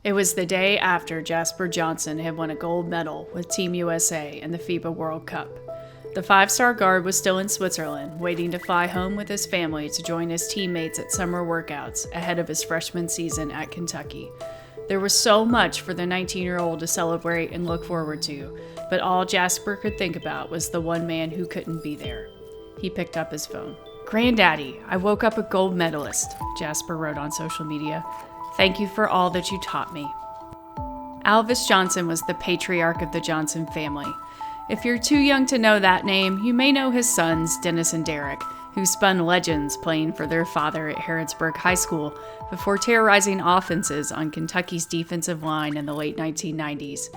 It was the day after Jasper Johnson had won a gold medal with Team USA in the FIBA World Cup. The five-star guard was still in Switzerland, waiting to fly home with his family to join his teammates at summer workouts ahead of his freshman season at Kentucky. There was so much for the 19-year-old to celebrate and look forward to, but all Jasper could think about was the one man who couldn't be there. He picked up his phone. "Granddaddy, I woke up a gold medalist," Jasper wrote on social media. "Thank you for all that you taught me." Alvis Johnson was the patriarch of the Johnson family. If you're too young to know that name, you may know his sons, Dennis and Derek, who spun legends playing for their father at Harrodsburg High School before terrorizing offenses on Kentucky's defensive line in the late 1990s.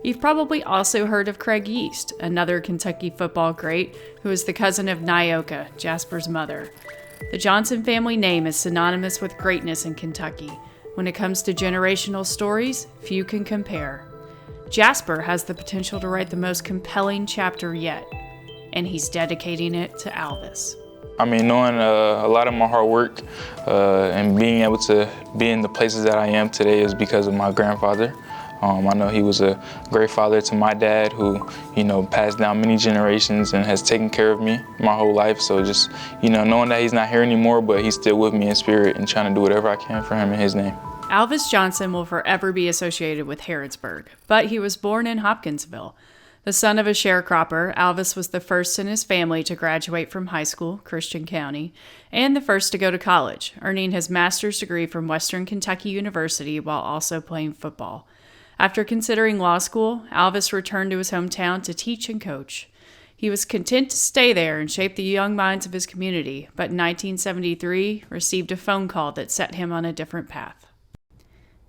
You've probably also heard of Craig Yeast, another Kentucky football great who is the cousin of Nyoka, Jasper's mother. The Johnson family name is synonymous with greatness in Kentucky. When it comes to generational stories, few can compare. Jasper has the potential to write the most compelling chapter yet, and he's dedicating it to Alvis. I mean, knowing a lot of my hard work and being able to be in the places that I am today is because of my grandfather. I know he was a great father to my dad who, passed down many generations and has taken care of me my whole life. So just, knowing that he's not here anymore, but he's still with me in spirit and trying to do whatever I can for him in his name. Alvis Johnson will forever be associated with Harrodsburg, but he was born in Hopkinsville. The son of a sharecropper, Alvis was the first in his family to graduate from high school, Christian County, and the first to go to college, earning his master's degree from Western Kentucky University while also playing football. After considering law school, Alvis returned to his hometown to teach and coach. He was content to stay there and shape the young minds of his community, but in 1973 received a phone call that set him on a different path.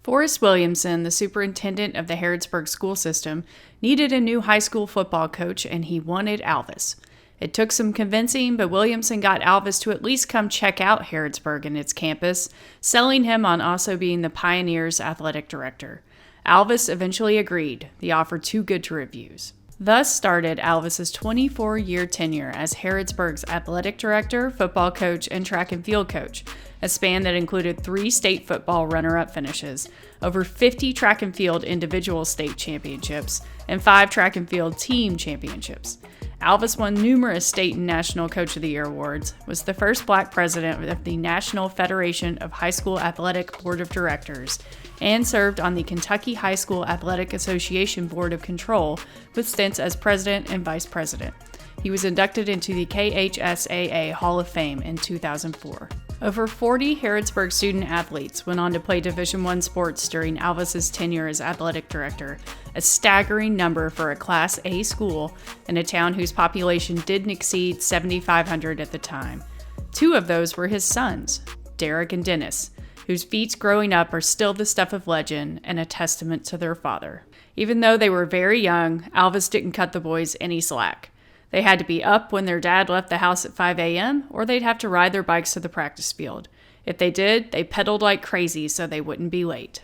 Forrest Williamson, the superintendent of the Harrodsburg school system, needed a new high school football coach, and he wanted Alvis. It took some convincing, but Williamson got Alvis to at least come check out Harrodsburg and its campus, selling him on also being the Pioneers' athletic director. Alvis eventually agreed, the offer too good to refuse. Thus started Alvis's 24-year tenure as Harrodsburg's athletic director, football coach, and track and field coach, a span that included 3 state football runner-up finishes, over 50 track and field individual state championships, and 5 track and field team championships. Alvis won numerous state and national Coach of the Year awards, was the first black president of the National Federation of High School Athletic Board of Directors, and served on the Kentucky High School Athletic Association Board of Control with stints as president and vice president. He was inducted into the KHSAA Hall of Fame in 2004. Over 40 Harrodsburg student athletes went on to play Division I sports during Alvis's tenure as athletic director, a staggering number for a Class A school in a town whose population didn't exceed 7,500 at the time. 2 of those were his sons, Derek and Dennis, whose feats growing up are still the stuff of legend and a testament to their father. Even though they were very young, Alvis didn't cut the boys any slack. They had to be up when their dad left the house at 5 a.m., or they'd have to ride their bikes to the practice field. If they did, they pedaled like crazy so they wouldn't be late.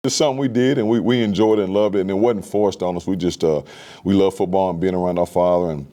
It's something we did, and we enjoyed it and loved it, and it wasn't forced on us. We just, we love football and being around our father, and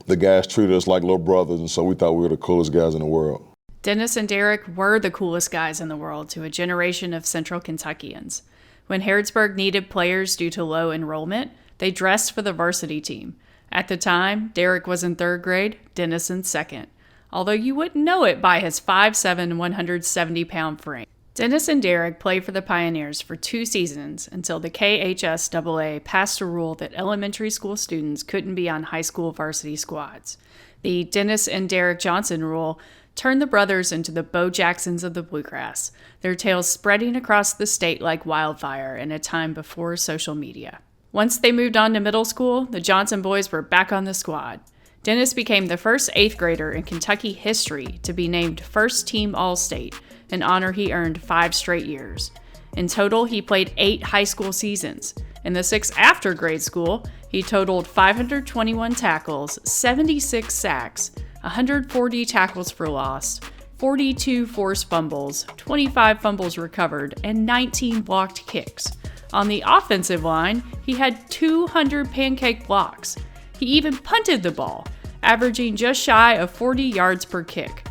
the guys treated us like little brothers, and so we thought we were the coolest guys in the world. Dennis and Derek were the coolest guys in the world to a generation of Central Kentuckians. When Harrodsburg needed players due to low enrollment, they dressed for the varsity team. At the time, Derek was in 3rd grade, Dennis in 2nd, although you wouldn't know it by his 5'7", 170-pound frame. Dennis and Derek played for the Pioneers for 2 seasons until the KHSAA passed a rule that elementary school students couldn't be on high school varsity squads. The Dennis and Derek Johnson rule turned the brothers into the Bo Jacksons of the Bluegrass, their tales spreading across the state like wildfire in a time before social media. Once they moved on to middle school, the Johnson boys were back on the squad. Dennis became the first 8th grader in Kentucky history to be named First Team All-State, an honor he earned 5 straight years. In total, he played 8 high school seasons. In the 6 after grade school, he totaled 521 tackles, 76 sacks, 140 tackles for loss, 42 forced fumbles, 25 fumbles recovered, and 19 blocked kicks. On the offensive line, he had 200 pancake blocks. He even punted the ball, averaging just shy of 40 yards per kick.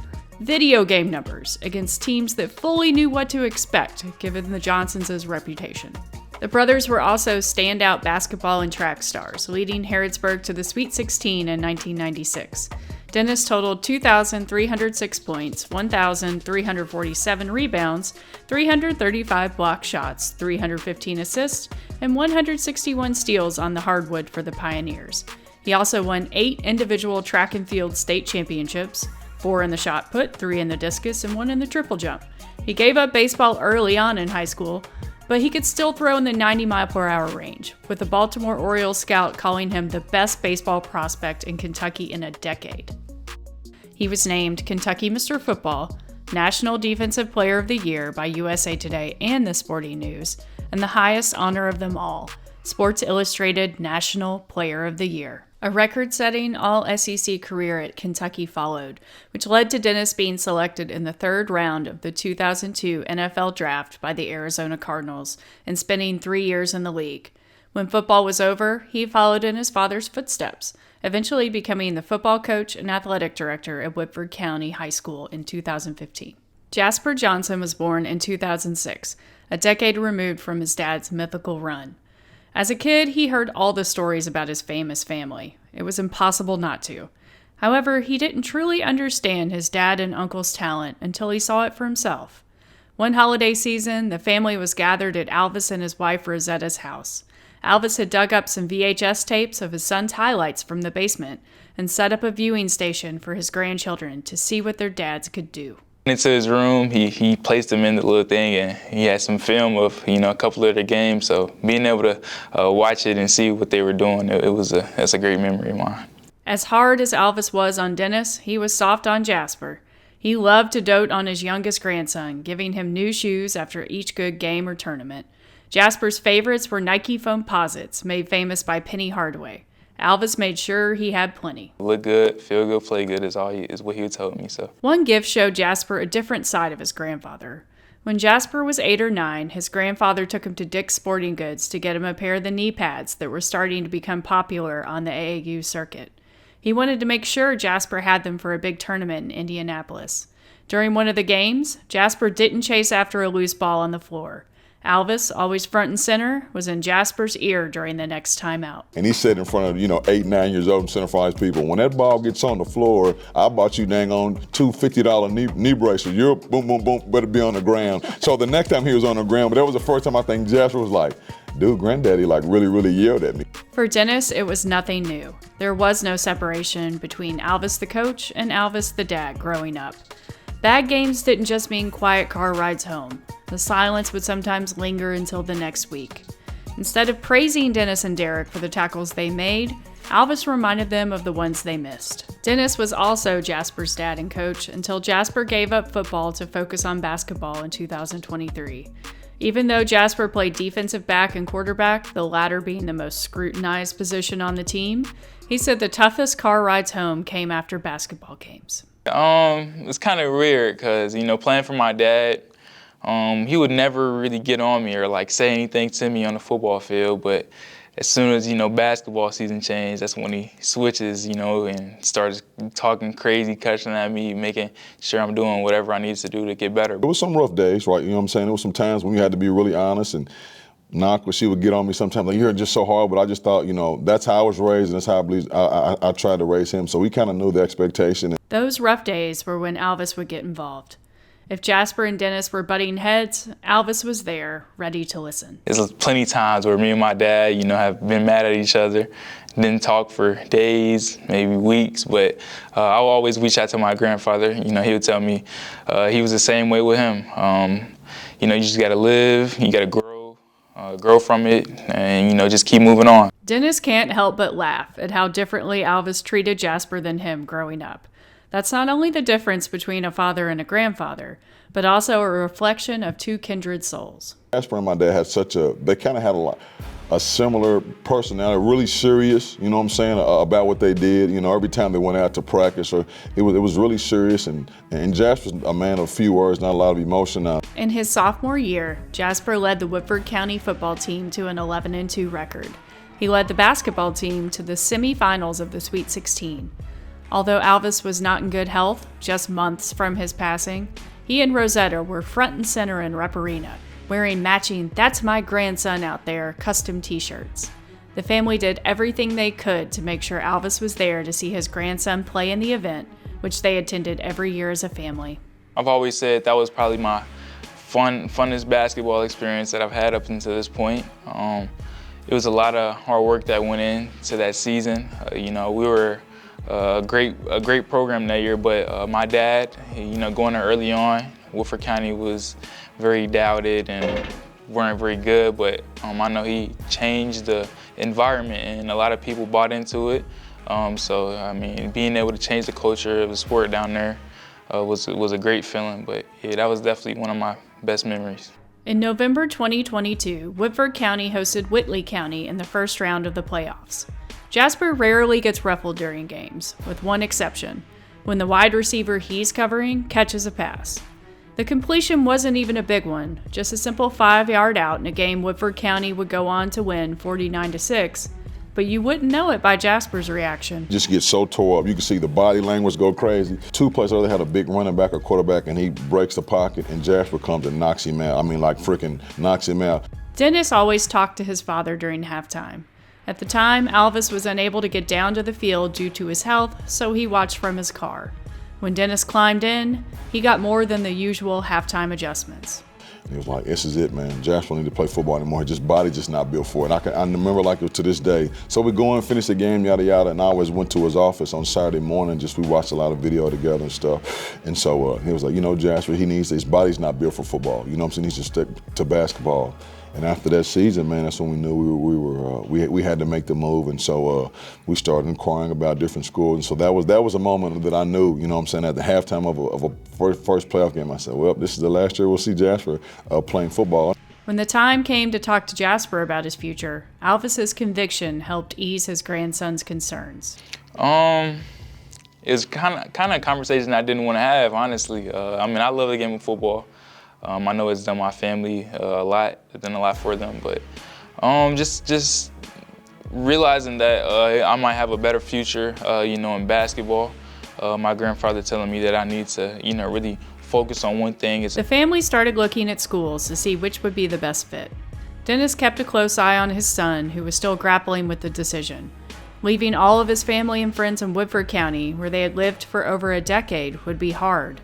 video game numbers against teams that fully knew what to expect, given the Johnsons' reputation. The brothers were also standout basketball and track stars, leading Harrodsburg to the Sweet 16 in 1996. Dennis totaled 2,306 points, 1,347 rebounds, 335 block shots, 315 assists, and 161 steals on the hardwood for the Pioneers. He also won 8 individual track and field state championships, 4 in the shot put, 3 in the discus, and 1 in the triple jump. He gave up baseball early on in high school, but he could still throw in the 90-mile-per-hour range, with the Baltimore Orioles scout calling him the best baseball prospect in Kentucky in a decade. He was named Kentucky Mr. Football, National Defensive Player of the Year by USA Today and The Sporting News, and the highest honor of them all, Sports Illustrated National Player of the Year. A record-setting all-SEC career at Kentucky followed, which led to Dennis being selected in the 3rd round of the 2002 NFL Draft by the Arizona Cardinals and spending 3 years in the league. When football was over, he followed in his father's footsteps, eventually becoming the football coach and athletic director at Woodford County High School in 2015. Jasper Johnson was born in 2006, a decade removed from his dad's mythical run. As a kid, he heard all the stories about his famous family. It was impossible not to. However, he didn't truly understand his dad and uncle's talent until he saw it for himself. One holiday season, the family was gathered at Alvis and his wife Rosetta's house. Alvis had dug up some VHS tapes of his son's highlights from the basement and set up a viewing station for his grandchildren to see what their dads could do. Into his room, he placed them in the little thing, and he had some film of a couple of their games. So being able to watch it and see what they were doing, that's a great memory of mine. As hard as Alvis was on Dennis, he was soft on Jasper. He loved to dote on his youngest grandson, giving him new shoes after each good game or tournament. Jasper's favorites were Nike Foamposites, made famous by Penny Hardaway. Alvis made sure he had plenty. Look good, feel good, play good is what he told me. So one gift showed Jasper a different side of his grandfather. When Jasper was 8 or 9, his grandfather took him to Dick's Sporting Goods to get him a pair of the knee pads that were starting to become popular on the AAU circuit. He wanted to make sure Jasper had them for a big tournament in Indianapolis. During one of the games, Jasper didn't chase after a loose ball on the floor. Alvis, always front and center, was in Jasper's ear during the next timeout. And he said in front of, 8, 9 years old, center front people, when that ball gets on the floor, I bought you dang on two $50 knee braces. You're boom, boom, boom, better be on the ground. So the next time he was on the ground, but that was the first time I think Jasper was like, dude, granddaddy really, really yelled at me. For Dennis, it was nothing new. There was no separation between Alvis the coach and Alvis the dad growing up. Bad games didn't just mean quiet car rides home. The silence would sometimes linger until the next week. Instead of praising Dennis and Derek for the tackles they made, Alvis reminded them of the ones they missed. Dennis was also Jasper's dad and coach until Jasper gave up football to focus on basketball in 2023. Even though Jasper played defensive back and quarterback, the latter being the most scrutinized position on the team, he said the toughest car rides home came after basketball games. It's kind of weird because, playing for my dad, he would never really get on me or say anything to me on the football field. But as soon as, basketball season changed, that's when he switches, and starts talking crazy, cussing at me, making sure I'm doing whatever I need to do to get better. It was some rough days, right? You know what I'm saying? There was some times when you had to be really honest and knock, but she would get on me sometimes. Like, you're just so hard, but I just thought, that's how I was raised, and that's how I believe I tried to raise him. So we kind of knew the expectation. Those rough days were when Alvis would get involved. If Jasper and Dennis were butting heads, Alvis was there, ready to listen. There's plenty of times where me and my dad, have been mad at each other, didn't talk for days, maybe weeks, but I'll always reach out to my grandfather. He would tell me he was the same way with him. You just got to live, you got to grow from it, and, just keep moving on. Dennis can't help but laugh at how differently Alvis treated Jasper than him growing up. That's not only the difference between a father and a grandfather, but also a reflection of two kindred souls. Jasper and my dad had they kind of had a similar personality, really serious, about what they did, every time they went out to practice, or it was really serious, and Jasper's a man of few words, not a lot of emotion. In his sophomore year, Jasper led the Woodford County football team to an 11-2 record. He led the basketball team to the semifinals of the Sweet 16. Although Alvis was not in good health, just months from his passing, he and Rosetta were front and center in Rupp Arena, wearing matching "That's My Grandson Out There" custom t-shirts. The family did everything they could to make sure Alvis was there to see his grandson play in the event, which they attended every year as a family. I've always said that was probably my funnest basketball experience that I've had up until this point. It was a lot of hard work that went into that season. We were a great program that year, but my dad, going there early on, Woodford County was very doubted and weren't very good, but I know he changed the environment and a lot of people bought into it. Being able to change the culture of the sport down there was a great feeling, but yeah, that was definitely one of my best memories. In November 2022, Woodford County hosted Whitley County in the first round of the playoffs. Jasper rarely gets ruffled during games, with one exception, when the wide receiver he's covering catches a pass. The completion wasn't even a big one, just a simple 5-yard out in a game Woodford County would go on to win 49-6, but you wouldn't know it by Jasper's reaction. Just get so tore up. You can see the body language go crazy. 2 plays later, they had a big running back or quarterback, and he breaks the pocket, and Jasper comes and knocks him out. Freaking knocks him out. Dennis always talked to his father during halftime. At the time, Alvis was unable to get down to the field due to his health, so he watched from his car. When Dennis climbed in, he got more than the usual halftime adjustments. He was like, "This is it, man. Jasper don't need to play football anymore. His body just not built for it." I remember like it to this day. So we go and finish the game, yada yada, and I always went to his office on Saturday morning. We watched a lot of video together and stuff. And so he was like, Jasper, his body's not built for football. He needs to stick to basketball. And after that season, man, that's when we knew we had to make the move. And so we started inquiring about different schools. And so that was a moment that I knew, at the halftime of a first playoff game, I said, well, this is the last year we'll see Jasper playing football. When the time came to talk to Jasper about his future, Alvis's conviction helped ease his grandson's concerns. It was kind of a conversation I didn't want to have, honestly. I love the game of football. I know it's done my family a lot. It's done a lot for them, but just realizing that I might have a better future, in basketball. My grandfather telling me that I need to, really focus on one thing. The family started looking at schools to see which would be the best fit. Dennis kept a close eye on his son, who was still grappling with the decision. Leaving all of his family and friends in Woodford County, where they had lived for over a decade, would be hard.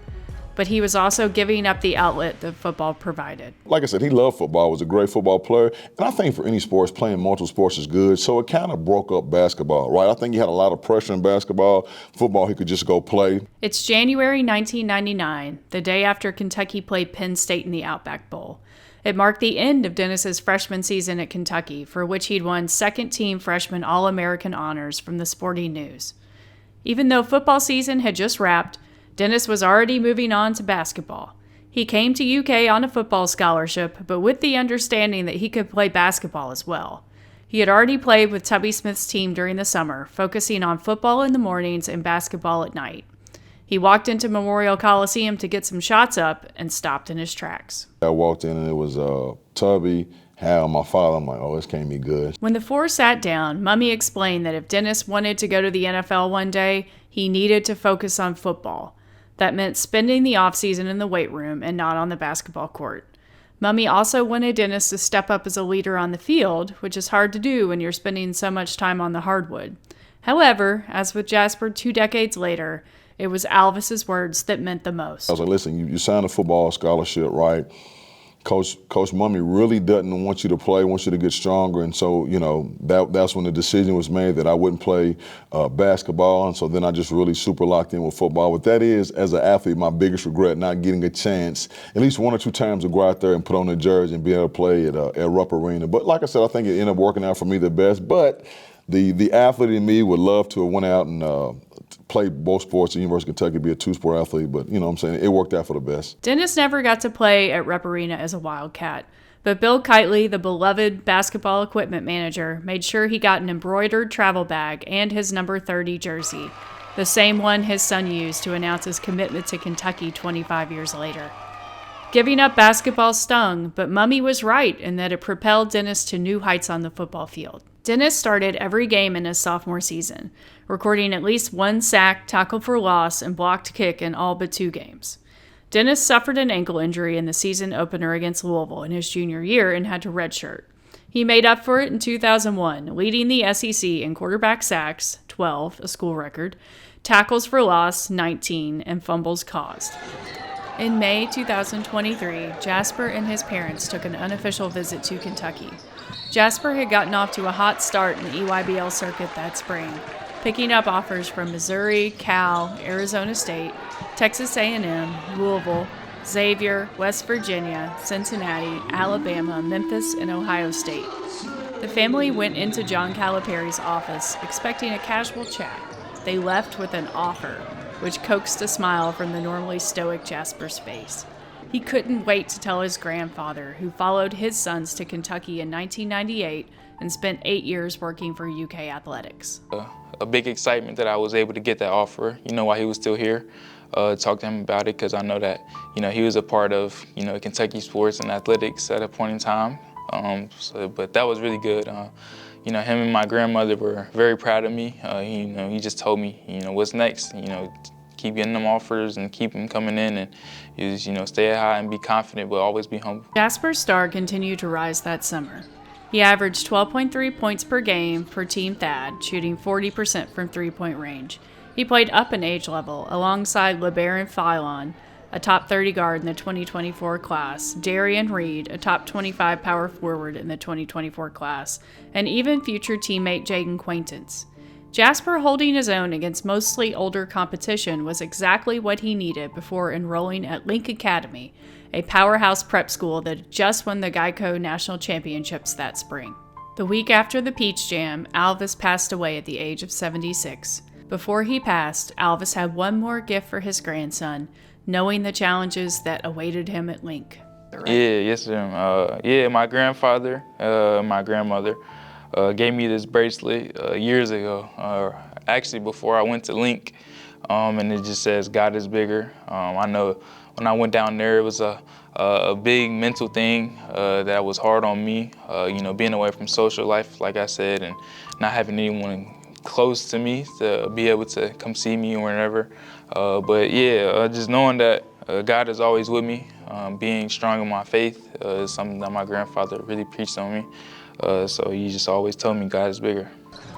But he was also giving up the outlet that football provided. Like I said, he loved football, was a great football player. And I think for any sports, playing multiple sports is good. So it kind of broke up basketball, right? I think he had a lot of pressure in basketball. Football, he could just go play. It's January 1999, the day after Kentucky played Penn State in the Outback Bowl. It marked the end of Dennis's freshman season at Kentucky, for which he'd won second-team freshman All-American honors from the Sporting News. Even though football season had just wrapped, Dennis was already moving on to basketball. He came to UK on a football scholarship, but with the understanding that he could play basketball as well. He had already played with Tubby Smith's team during the summer, focusing on football in the mornings and basketball at night. He walked into Memorial Coliseum to get some shots up and stopped in his tracks. I walked in and it was Tubby, Hal, my father. I'm like, oh, this can't be good. When the four sat down, Mummy explained that if Dennis wanted to go to the NFL one day, he needed to focus on football. That meant spending the offseason in the weight room and not on the basketball court. Mummy also wanted Dennis to step up as a leader on the field, which is hard to do when you're spending so much time on the hardwood. However, as with Jasper 2 decades later, it was Alvis's words that meant the most. I was like, listen, you signed a football scholarship, right? Coach Mummy really doesn't want you to play, wants you to get stronger. And so, that's when the decision was made that I wouldn't play basketball. And so then I just really super locked in with football. But that is, as an athlete, my biggest regret, not getting a chance at least 1 or 2 times to go out there and put on a jersey and be able to play at Rupp Arena. But like I said, I think it ended up working out for me the best. But the athlete in me would love to have went out and played both sports at the University of Kentucky, be a 2-sport athlete, but it worked out for the best. Dennis never got to play at Rupp Arena as a Wildcat, but Bill Kitely, the beloved basketball equipment manager, made sure he got an embroidered travel bag and his number 30 jersey, the same one his son used to announce his commitment to Kentucky 25 years later. Giving up basketball stung, but Mummy was right in that it propelled Dennis to new heights on the football field. Dennis started every game in his sophomore season, recording at least one sack, tackle for loss, and blocked kick in all but 2 games. Dennis suffered an ankle injury in the season opener against Louisville in his junior year and had to redshirt. He made up for it in 2001, leading the SEC in quarterback sacks, 12, a school record, tackles for loss, 19, and fumbles caused. In May 2023, Jasper and his parents took an unofficial visit to Kentucky. Jasper had gotten off to a hot start in the EYBL circuit that spring, picking up offers from Missouri, Cal, Arizona State, Texas A&M, Louisville, Xavier, West Virginia, Cincinnati, Alabama, Memphis, and Ohio State. The family went into John Calipari's office expecting a casual chat. They left with an offer, which coaxed a smile from the normally stoic Jasper's face. He couldn't wait to tell his grandfather, who followed his sons to Kentucky in 1998 and spent 8 years working for UK Athletics. A big excitement that I was able to get that offer, while he was still here. Talk to him about it because I know that, he was a part of, Kentucky sports and athletics at a point in time. But that was really good. Him and my grandmother were very proud of me. He just told me, what's next. Keep getting them offers and keep them coming in and stay high and be confident, but always be humble. Jasper's star continued to rise that summer. He averaged 12.3 points per game for Team Thad, shooting 40% from three-point range. He played up an age level alongside LeBaron Philon, a top 30 guard in the 2024 class, Darian Reed, a top 25 power forward in the 2024 class, and even future teammate Jaden Quaintance. Jasper holding his own against mostly older competition was exactly what he needed before enrolling at Link Academy, a powerhouse prep school that had just won the Geico National Championships that spring. The week after the Peach Jam, Alvis passed away at the age of 76. Before he passed, Alvis had one more gift for his grandson, knowing the challenges that awaited him at Link. Yes, sir. My grandfather, my grandmother gave me this bracelet years ago, actually before I went to Link, and it just says, God is bigger. I know when I went down there, it was a big mental thing that was hard on me, being away from social life, like I said, and not having anyone close to me to be able to come see me or whatever. Just knowing that God is always with me, being strong in my faith is something that my grandfather really preached on me. So he just always told me God is bigger.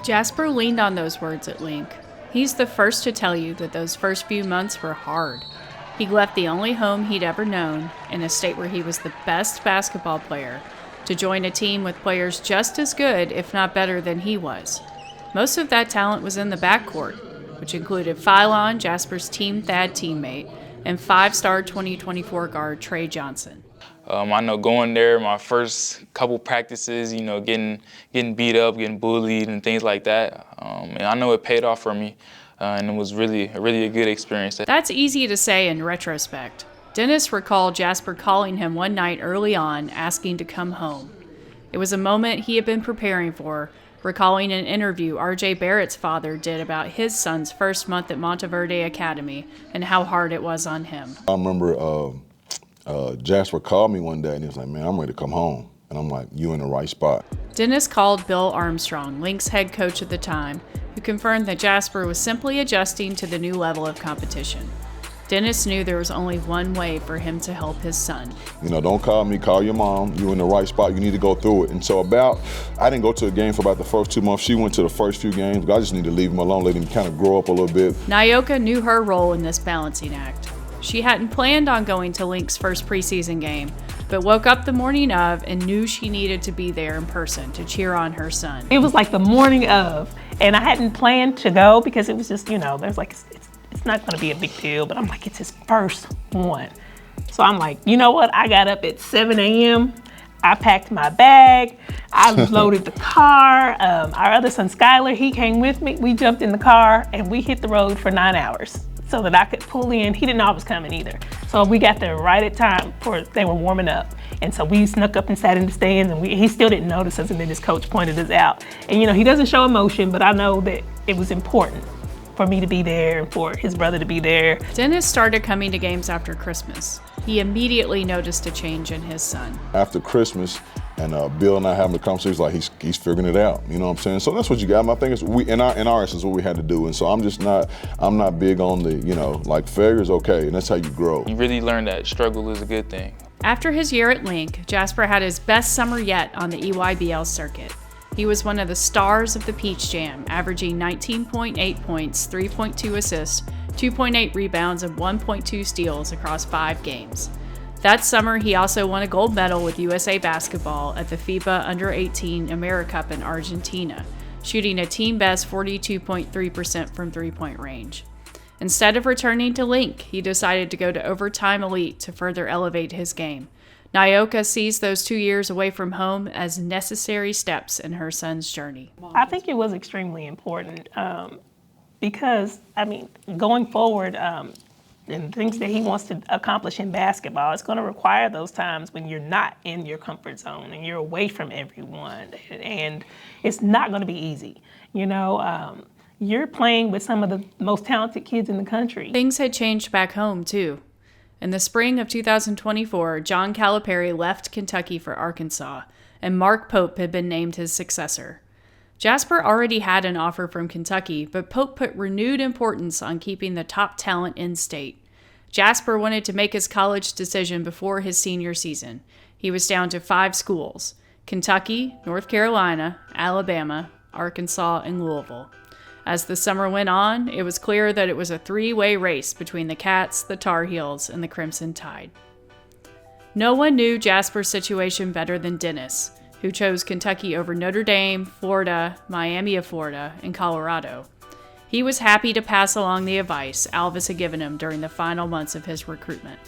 Jasper leaned on those words at Link. He's the first to tell you that those first few months were hard. He left the only home he'd ever known, in a state where he was the best basketball player, to join a team with players just as good, if not better, than he was. Most of that talent was in the backcourt, which included Philon, Jasper's Team Thad teammate, and 5-star 2024 guard Trey Johnson. I know going there, my first couple practices, getting beat up, getting bullied and things like that. And I know it paid off for me, and it was really a good experience. That's easy to say in retrospect. Dennis recalled Jasper calling him one night early on, asking to come home. It was a moment he had been preparing for, recalling an interview R.J. Barrett's father did about his son's first month at Monteverde Academy and how hard it was on him. I remember Jasper called me one day and he was like, man, I'm ready to come home. And I'm like, you in the right spot. Dennis called Bill Armstrong, Link's head coach at the time, who confirmed that Jasper was simply adjusting to the new level of competition. Dennis knew there was only one way for him to help his son. Don't call me, call your mom. You're in the right spot, you need to go through it. And so I didn't go to a game for about the first 2 months. She went to the first few games, but I just need to leave him alone, let him kind of grow up a little bit. Nyoka knew her role in this balancing act. She hadn't planned on going to Link's first preseason game, but woke up the morning of and knew she needed to be there in person to cheer on her son. It was like the morning of, and I hadn't planned to go because it was just, there's like, it's not gonna be a big deal, but I'm like, it's his first one. So I'm like, you know what? I got up at 7 a.m. I packed my bag. I loaded the car. Our other son, Skylar, he came with me. We jumped in the car and we hit the road for 9 hours so that I could pull in. He didn't know I was coming either. So we got there right at time they were warming up. And so we snuck up and sat in the stands and he still didn't notice us, and then his coach pointed us out. And he doesn't show emotion, but I know that it was important for me to be there and for his brother to be there. Dennis started coming to games after Christmas. He immediately noticed a change in his son. After Christmas, And Bill and I having the conversation, like he's figuring it out. You know what I'm saying? So that's what you got. I think it's in our essence what we had to do. And so I'm not big on the, like failure is okay, and that's how you grow. You really learn that struggle is a good thing. After his year at Link, Jasper had his best summer yet on the EYBL circuit. He was one of the stars of the Peach Jam, averaging 19.8 points, 3.2 assists, 2.8 rebounds, and 1.2 steals across 5 games. That summer, he also won a gold medal with USA Basketball at the FIBA Under-18 AmeriCup in Argentina, shooting a team-best 42.3% from three-point range. Instead of returning to Link, he decided to go to Overtime Elite to further elevate his game. Nyoka sees those 2 years away from home as necessary steps in her son's journey. I think it was extremely important because, going forward, and things that he wants to accomplish in basketball, it's going to require those times when you're not in your comfort zone and you're away from everyone, and it's not going to be easy. You're playing with some of the most talented kids in the country. Things had changed back home, too. In the spring of 2024, John Calipari left Kentucky for Arkansas, and Mark Pope had been named his successor. Jasper already had an offer from Kentucky, but Pope put renewed importance on keeping the top talent in state. Jasper wanted to make his college decision before his senior season. He was down to 5 schools: Kentucky, North Carolina, Alabama, Arkansas, and Louisville. As the summer went on, it was clear that it was a 3-way race between the Cats, the Tar Heels, and the Crimson Tide. No one knew Jasper's situation better than Dennis, who chose Kentucky over Notre Dame, Florida, Miami of Florida, and Colorado. He was happy to pass along the advice Alvis had given him during the final months of his recruitment.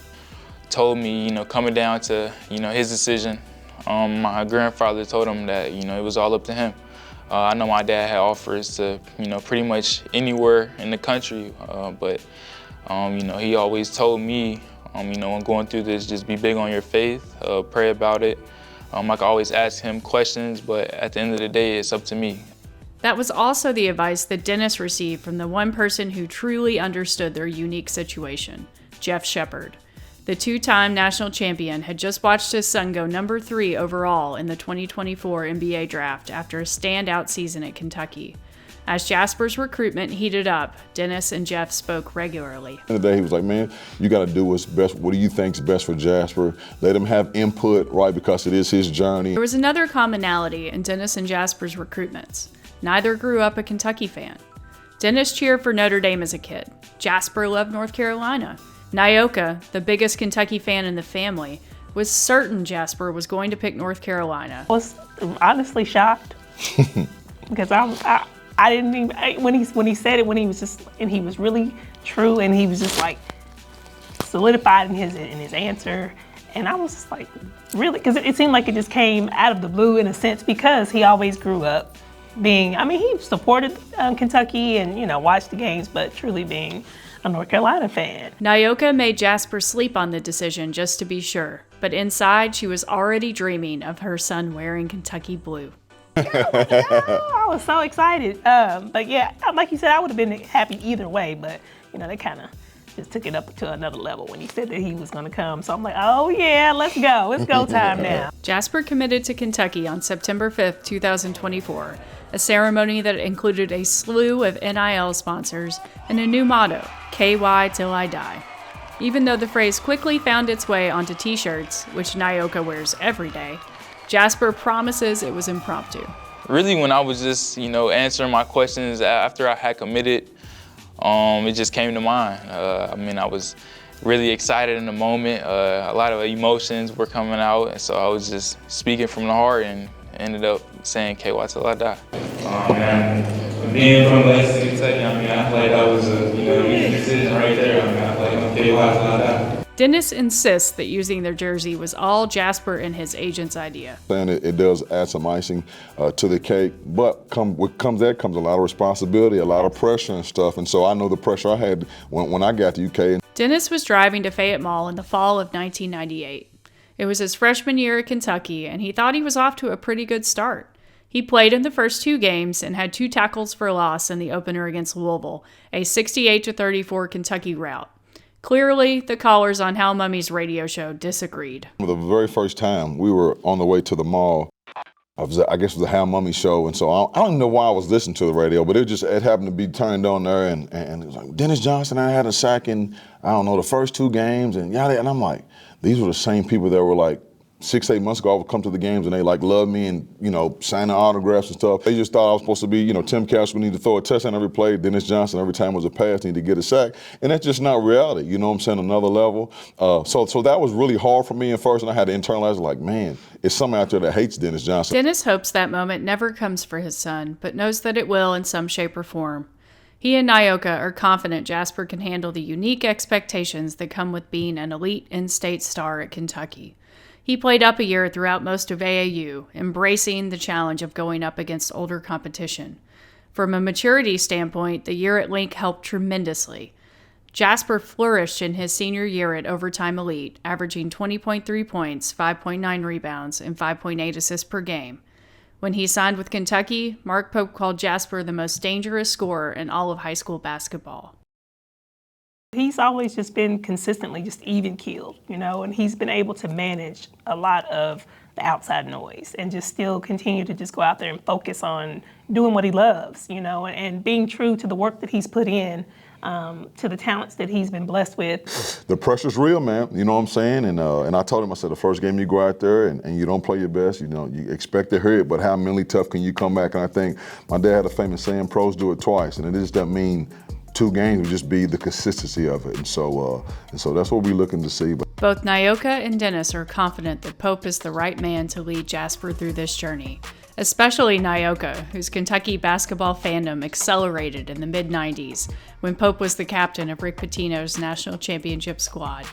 Told me, coming down to, his decision, my grandfather told him that, it was all up to him. I know my dad had offers to, pretty much anywhere in the country, but, he always told me, when going through this, just be big on your faith, pray about it. I could always ask him questions, but at the end of the day, it's up to me. That was also the advice that Dennis received from the one person who truly understood their unique situation, Jeff Shepard. The 2-time national champion had just watched his son go number 3 overall in the 2024 NBA draft after a standout season at Kentucky. As Jasper's recruitment heated up, Dennis and Jeff spoke regularly. At the end of the day, he was like, man, you got to do what's best. What do you think's best for Jasper? Let him have input, right, because it is his journey. There was another commonality in Dennis and Jasper's recruitments. Neither grew up a Kentucky fan. Dennis cheered for Notre Dame as a kid. Jasper loved North Carolina. Nyoka, the biggest Kentucky fan in the family, was certain Jasper was going to pick North Carolina. I was honestly shocked because I didn't even, when he said it, when he was just, and he was really true, and he was just like solidified in his answer, and I was just like, really, because it seemed like it just came out of the blue in a sense, because he always grew up being, he supported Kentucky and watched the games, but truly being a North Carolina fan. Nyoka made Jasper sleep on the decision just to be sure, but inside she was already dreaming of her son wearing Kentucky blue. I was so excited. But yeah, like you said, I would have been happy either way, but they kind of just took it up to another level when he said that he was going to come. So I'm like, oh yeah, let's go. It's go time now. Jasper committed to Kentucky on September 5th, 2024, a ceremony that included a slew of NIL sponsors and a new motto, KY Till I Die. Even though the phrase quickly found its way onto t-shirts, which Nyoka wears every day, Jasper promises it was impromptu. Really, when I was just, answering my questions after I had committed, it just came to mind. I was really excited in the moment. A lot of emotions were coming out, and so I was just speaking from the heart and ended up saying KY Till I Die. Being from Lexington, Kentucky, I feel like that was a easy decision right there. I feel like KY Till I Die. Dennis insists that using their jersey was all Jasper and his agent's idea. And it does add some icing to the cake, but what comes a lot of responsibility, a lot of pressure and stuff, and so I know the pressure I had when I got to UK. Dennis was driving to Fayette Mall in the fall of 1998. It was his freshman year at Kentucky, and he thought he was off to a pretty good start. He played in the first 2 games and had 2 tackles for loss in the opener against Louisville, a 68-34 Kentucky rout. Clearly, the callers on Hal Mummy's radio show disagreed. The very first time we were on the way to the mall, I guess it was the Hal Mummy show, and so I don't even know why I was listening to the radio, but it happened to be turned on there, and it was like, Dennis Johnson, I had a sack in, I don't know, the first 2 games, and I'm like, these were the same people that were like 6-8 months ago I would come to the games and they like loved me and, signing autographs and stuff. They just thought I was supposed to be, Tim Cash would need to throw a touchdown every play, Dennis Johnson every time it was a pass, need to get a sack. And that's just not reality, you know what I'm saying, another level. So that was really hard for me at first, and I had to internalize like, man, it's someone out there that hates Dennis Johnson. Dennis hopes that moment never comes for his son, but knows that it will in some shape or form. He and Nyoka are confident Jasper can handle the unique expectations that come with being an elite in-state star at Kentucky. He played up a year throughout most of AAU, embracing the challenge of going up against older competition. From a maturity standpoint, the year at Link helped tremendously. Jasper flourished in his senior year at Overtime Elite, averaging 20.3 points, 5.9 rebounds, and 5.8 assists per game. When he signed with Kentucky, Mark Pope called Jasper the most dangerous scorer in all of high school basketball. He's always just been consistently just even-keeled, and he's been able to manage a lot of the outside noise and just still continue to just go out there and focus on doing what he loves, and being true to the work that he's put in, to the talents that he's been blessed with. The pressure's real, man, you know what I'm saying? And I told him, I said, the first game you go out there and you don't play your best, you expect to hear it, but how mentally tough can you come back? And I think my dad had a famous saying, pros do it twice, and it just doesn't mean 2 games would just be the consistency of it. And so that's what we're looking to see. Both Nyoka and Dennis are confident that Pope is the right man to lead Jasper through this journey, especially Nyoka, whose Kentucky basketball fandom accelerated in the mid-90s when Pope was the captain of Rick Pitino's national championship squad.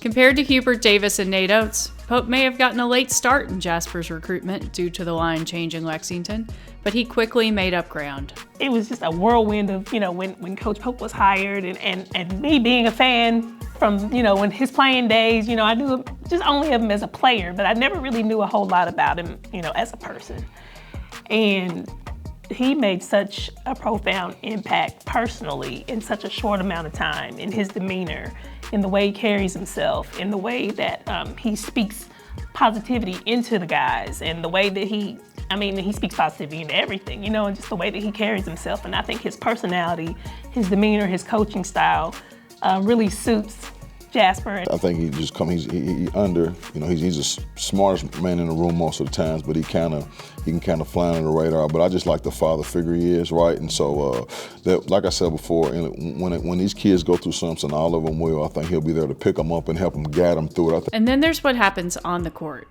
Compared to Hubert Davis and Nate Oates, Pope may have gotten a late start in Jasper's recruitment due to the line change in Lexington, but he quickly made up ground. It was just a whirlwind of, when Coach Pope was hired and me being a fan from, when his playing days, I knew just only of him as a player, but I never really knew a whole lot about him, as a person. And he made such a profound impact personally in such a short amount of time, in his demeanor, in the way he carries himself, in the way that he speaks positivity into the guys, and the way that he speaks positivity into everything, and just the way that he carries himself. And I think his personality, his demeanor, his coaching style really suits Jasper. I think he's the smartest man in the room most of the times, but he can kind of fly under the radar. But I just like the father figure he is, right? And so, like I said before, when these kids go through something, all of them will, I think he'll be there to pick them up and help them guide them through it. And then there's what happens on the court.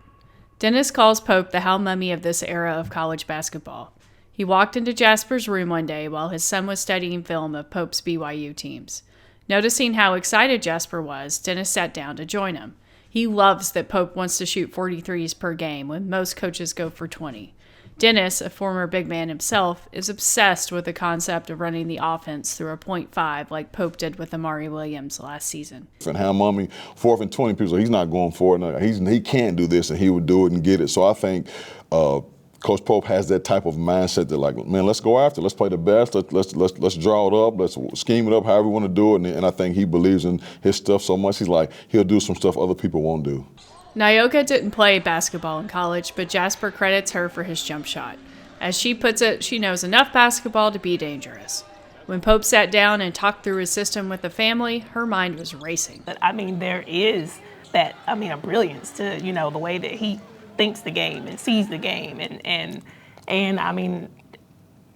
Dennis calls Pope the Hal Mummy of this era of college basketball. He walked into Jasper's room one day while his son was studying film of Pope's BYU teams. Noticing how excited Jasper was, Dennis sat down to join him. He loves that Pope wants to shoot 43s per game when most coaches go for 20. Dennis, a former big man himself, is obsessed with the concept of running the offense through a .5 like Pope did with Amari Williams last season. And Hal Mummy, 4th and 20, people say he's not going for it. No, he can't do this, and he would do it and get it. So I think Coach Pope has that type of mindset that, like, man, let's go after it. Let's play the best. Let's draw it up. Let's scheme it up however we want to do it. And I think he believes in his stuff so much. He's like, he'll do some stuff other people won't do. Nyoka didn't play basketball in college, but Jasper credits her for his jump shot. As she puts it, she knows enough basketball to be dangerous. When Pope sat down and talked through his system with the family, her mind was racing. But there is that, a brilliance to, the way that he thinks the game and sees the game. And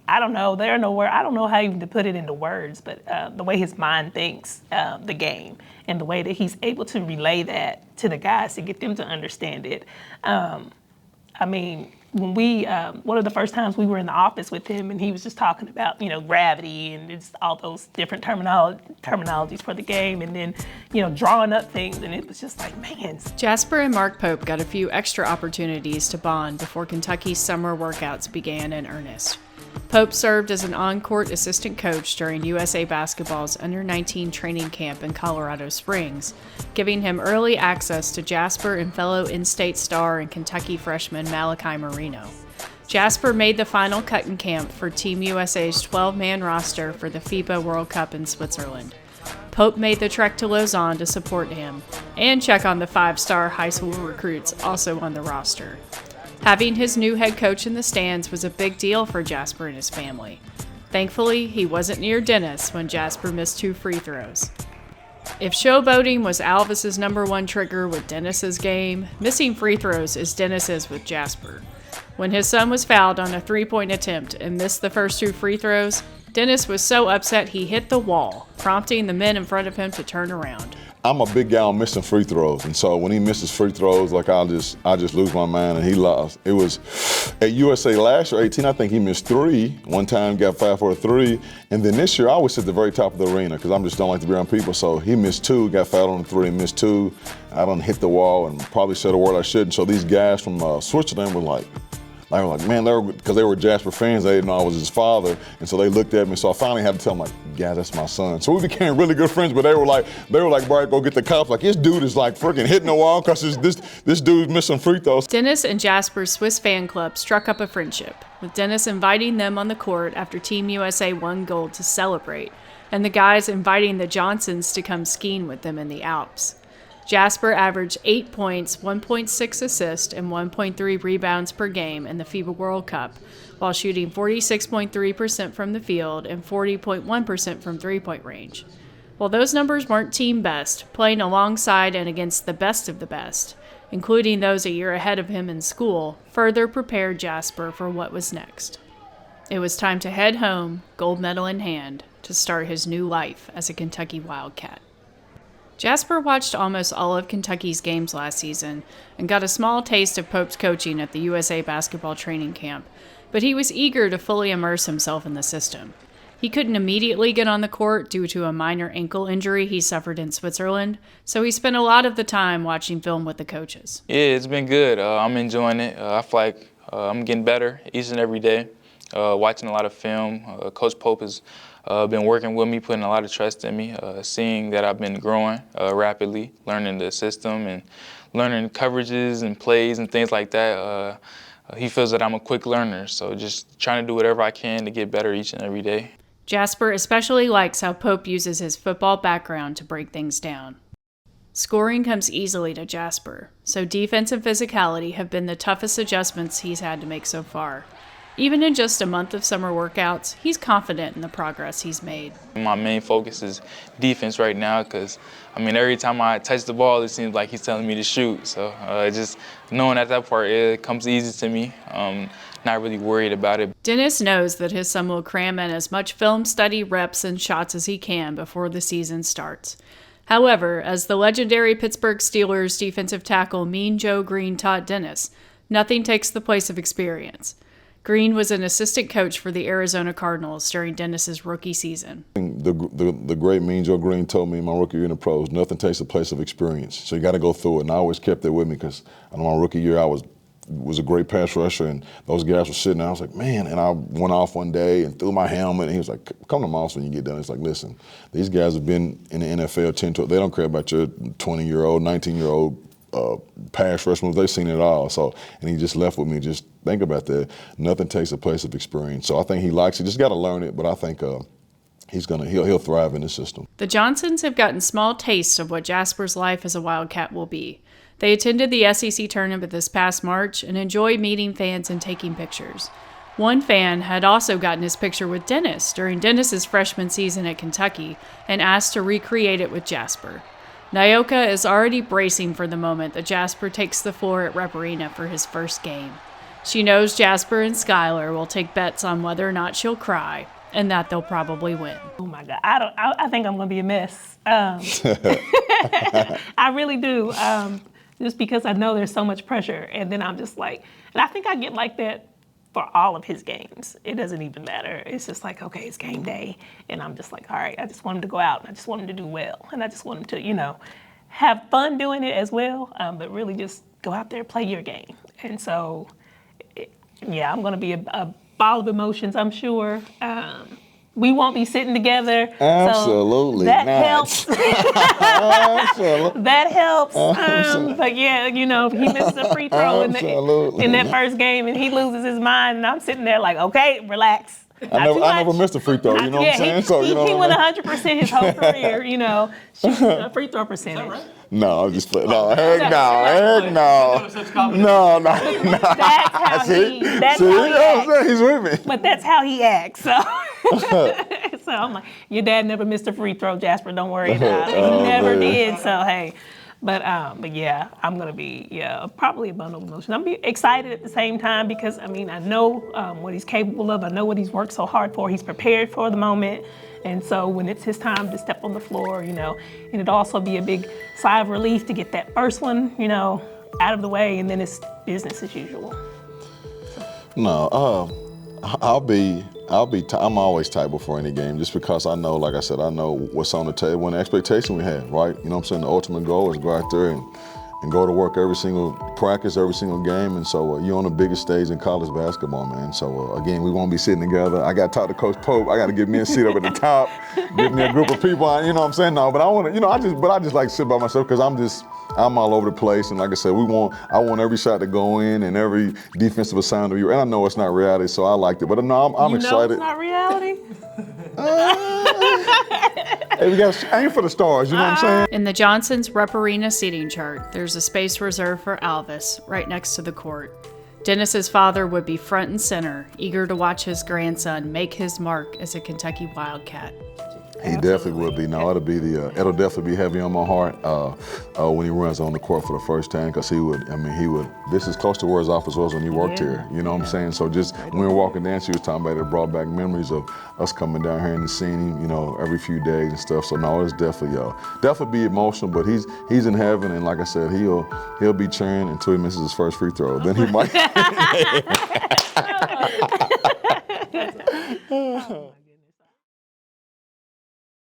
I don't know, I don't know how even to put it into words, but the way his mind thinks the game and the way that he's able to relay that to the guys to get them to understand it. When one of the first times we were in the office with him and he was just talking about, gravity and just all those different terminologies for the game, and then, drawing up things, and it was just like, man. Jasper and Mark Pope got a few extra opportunities to bond before Kentucky's summer workouts began in earnest. Pope served as an on-court assistant coach during USA Basketball's Under-19 training camp in Colorado Springs, giving him early access to Jasper and fellow in-state star and Kentucky freshman Malachi Marino. Jasper made the final cut in camp for Team USA's 12-man roster for the FIBA World Cup in Switzerland. Pope made the trek to Lausanne to support him and check on the 5-star high school recruits also on the roster. Having his new head coach in the stands was a big deal for Jasper and his family. Thankfully, he wasn't near Dennis when Jasper missed 2 free throws. If showboating was Alvis's number one trigger with Dennis's game, missing free throws is Dennis's with Jasper. When his son was fouled on a 3-point attempt and missed the first 2 free throws, Dennis was so upset he hit the wall, prompting the men in front of him to turn around. I'm a big guy on missing free throws, and so when he misses free throws, like I just lose my mind, and he lost. It was at USA last year, 18. I think he missed 3. One time got 5 for a 3, and then this year I was at the very top of the arena because I just don't like to be around people. So he missed 2, got fouled on the 3, and missed 2. I done hit the wall and probably said a word I shouldn't. So these guys from Switzerland were like, man, because they were Jasper fans, they didn't know I was his father, and so they looked at me. So I finally had to tell them, like, yeah, that's my son. So we became really good friends, but they were like, Brian, go get the cops. Like, this dude is like freaking hitting the wall because this dude's missing free throws. Dennis and Jasper's Swiss fan club struck up a friendship, with Dennis inviting them on the court after Team USA won gold to celebrate, and the guys inviting the Johnsons to come skiing with them in the Alps. Jasper averaged 8 points, 1.6 assists, and 1.3 rebounds per game in the FIBA World Cup, while shooting 46.3% from the field and 40.1% from three-point range. While those numbers weren't team best, playing alongside and against the best of the best, including those a year ahead of him in school, further prepared Jasper for what was next. It was time to head home, gold medal in hand, to start his new life as a Kentucky Wildcat. Jasper watched almost all of Kentucky's games last season and got a small taste of Pope's coaching at the USA basketball training camp, but he was eager to fully immerse himself in the system. He couldn't immediately get on the court due to a minor ankle injury he suffered in Switzerland, so he spent a lot of the time watching film with the coaches. Yeah, it's been good. I'm enjoying it. I feel like I'm getting better each and every day, watching a lot of film. Coach Pope has been working with me, putting a lot of trust in me, seeing that I've been growing rapidly, learning the system and learning coverages and plays and things like that. He feels that I'm a quick learner, so just trying to do whatever I can to get better each and every day. Jasper especially likes how Pope uses his football background to break things down. Scoring comes easily to Jasper, so defense and physicality have been the toughest adjustments he's had to make so far. Even in just a month of summer workouts, he's confident in the progress he's made. My main focus is defense right now because, every time I touch the ball, it seems like he's telling me to shoot. So just knowing that part, it comes easy to me. Not really worried about it. Dennis knows that his son will cram in as much film study, reps, and shots as he can before the season starts. However, as the legendary Pittsburgh Steelers defensive tackle Mean Joe Green taught Dennis, nothing takes the place of experience. Green was an assistant coach for the Arizona Cardinals during Dennis's rookie season. The great Mean Joe Green told me in my rookie year in the pros, nothing takes the place of experience. So you got to go through it. And I always kept that with me because my rookie year I was a great pass rusher, and those guys were sitting there. I was like, man, and I went off one day and threw my helmet, and he was like, come to my office when you get done. It's like, listen, these guys have been in the NFL 10 to, they don't care about your 20-year-old, 19-year-old pass rush moves. They've seen it all. So, and he just left with me. Just think about that. Nothing takes the place of experience. So I think he likes it. Just got to learn it. But I think he'll thrive in the system. The Johnsons have gotten small tastes of what Jasper's life as a Wildcat will be. They attended the SEC tournament this past March and enjoyed meeting fans and taking pictures. One fan had also gotten his picture with Dennis during Dennis's freshman season at Kentucky and asked to recreate it with Jasper. Nyoka is already bracing for the moment that Jasper takes the floor at Rupp Arena for his first game. She knows Jasper and Skylar will take bets on whether or not she'll cry, and that they'll probably win. Oh my God, I think I'm gonna be a mess. I really do, just because I know there's so much pressure, and then I'm just like, and I think I get like that for all of his games. It doesn't even matter. It's just like, okay, it's game day. And I'm just like, all right, I just want him to go out and I just want him to do well. And I just want him to, have fun doing it as well, but really just go out there, play your game. And so, I'm going to be a ball of emotions, I'm sure. We won't be sitting together. Absolutely so that not. Helps. Absolutely. That helps. But if he misses a free throw in that first game and he loses his mind, and I'm sitting there like, okay, relax. I never missed a free throw. You know what I'm saying? So you know he what I went 100% his whole career. You know, shooting a free throw percentage. Is that right? No, I'm just playing. No, heck no. No. That's how he. That's See, how you he know what I'm acts. saying? He's with me. But that's how he acts. So, so I'm like, your dad never missed a free throw, Jasper. Don't worry about it. He never man. did. So hey, but yeah, I'm gonna be probably a bundle of emotions. I'm be excited at the same time because I mean I know what he's capable of. I know what he's worked so hard for. He's prepared for the moment. And so when it's his time to step on the floor, you know, and it'd also be a big sigh of relief to get that first one, you know, out of the way, and then it's business as usual. No, I'm always tight before any game just because I know, like I said, I know what's on the table and the expectation we have, right? You know what I'm saying? The ultimate goal is to go out there and go to work every single practice, every single game. And so you're on the biggest stage in college basketball, man. So again, we won't be sitting together. I got to talk to Coach Pope. I got to get me a seat up at the top, get me a group of people. You know what I'm saying? No, but I want to, you know, I just like to sit by myself because I'm all over the place. And like I said, I want every shot to go in and every defensive assignment of you. And I know it's not reality, so I liked it. But no, I'm excited. You know it's not reality? Hey, we got to aim for the stars, you know what I'm saying? In the Johnson's Rupp Arena seating chart, there's a space reserved for Alvis, right next to the court. Dennis's father would be front and center, eager to watch his grandson make his mark as a Kentucky Wildcat. He definitely will be. Now it'll definitely be heavy on my heart when he runs on the court for the first time, because he would. This is close to where his office was when he worked here. You know what I'm saying? So just when we were walking down, she was talking about it brought back memories of us coming down here and seeing him, you know, every few days and stuff. So no, it's definitely be emotional. But he's in heaven, and like I said, he'll be cheering until he misses his first free throw. Then he might.